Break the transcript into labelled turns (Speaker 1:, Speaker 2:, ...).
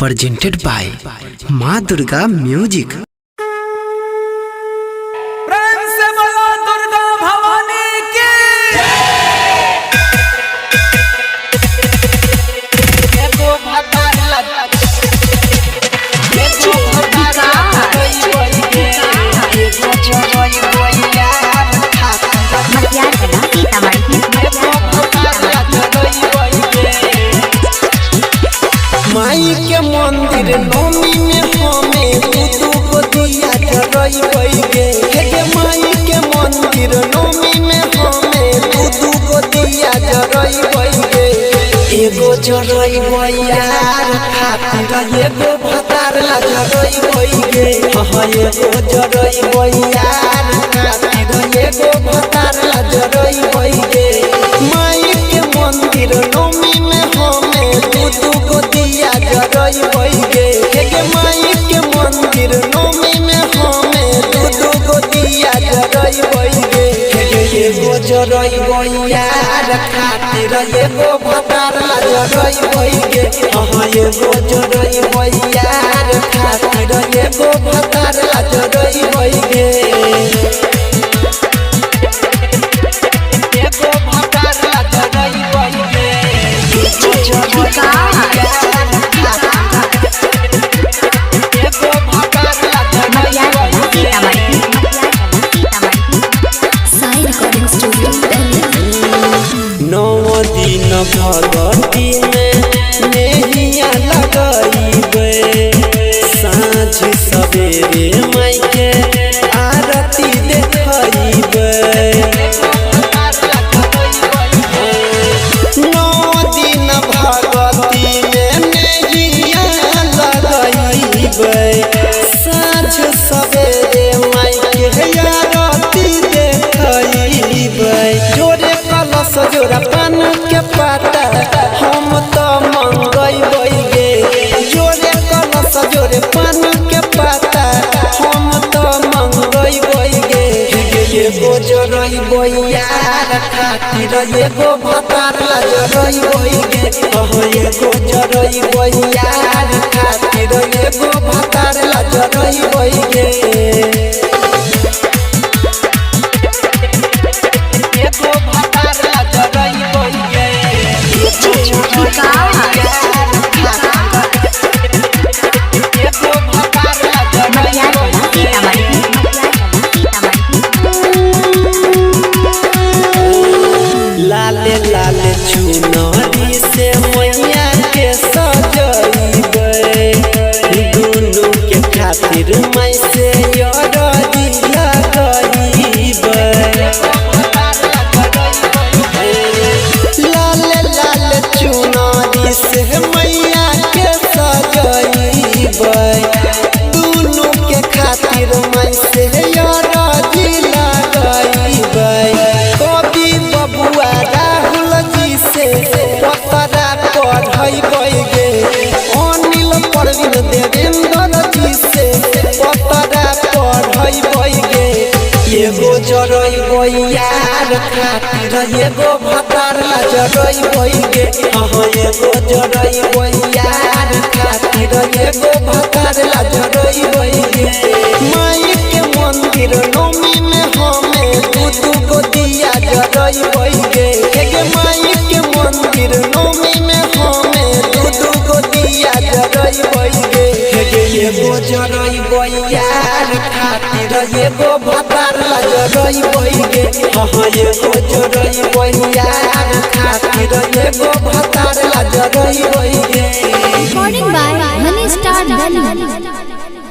Speaker 1: presented by माँ Durga music.
Speaker 2: प्रेम से बोलो दुर्गा भवानी की।
Speaker 3: माई के मंदिर नौमी में हमें तू को दिया जरई गे। हे माई के मंदिर नौमी में हमें तू को दिया जरई गे। एगो जरई यार खातिर एगो भतार ला जरई गे। हां एगो जरई यार खातिर एगो भतार ला जरई गे। माई के मंदिर नौमी में हमें तू को दिया जरई गे। हे माई के मंदिर नौमी में हमें तू को दिया जरई गे। एगो जरई यार खातिर एगो भतार ला जरई गे। हां एगो जरई यार खातिर एगो भतार ला जरई गे। एगो भतार ला जरई गे। नौ दिन भगवती में नेहिया लगइबे। साँझ सवेरे माई के आरती देखइबे। नौ दिन भगवती में नेहिया लगइबे। साँझ सवेरे माई के आरती देखइबे। जोरे कलश जोरा पान के पाता हम तो मंगई गे। जोरे कलश जोरे पान के पाता हम तो मंगई गे। एगो जरई यार खातिर एगो भतार ला जरई गे। हां एगो जरई यार खातिर एगो भतार ला जरई गे। एगो भतार ला जरई गे। एगो भतार ला जरई लाले लाले चुनरी से मैया के सजइबे। दुनु के खातिर माई से यरदी लगइबे। लाले लाले चुनरी से मैया के सजइबे। दुनु के खातिर माई से यरदी लगइबे। कवि बबुआ राहुल जी से पतरा पढ़ई गे। अनिल परवीन देवेंद्र जी से पतरा पढ़ई गे। एगो जरई यार खातिर एगो भतार ला जरई गे। हां एगो जरई यार खातिर एगो भतार ला जरई गे। माई के मंदिर नौमी में हमें तू को दिया जरई गे। हे माई के मंदिर नौमी में हमें तू को दिया जरई गे। एगो जरई यार खातिर एगो भतार ला जरई गे। हां एगो जरई यार खातिर एगो भतार ला जरई गे।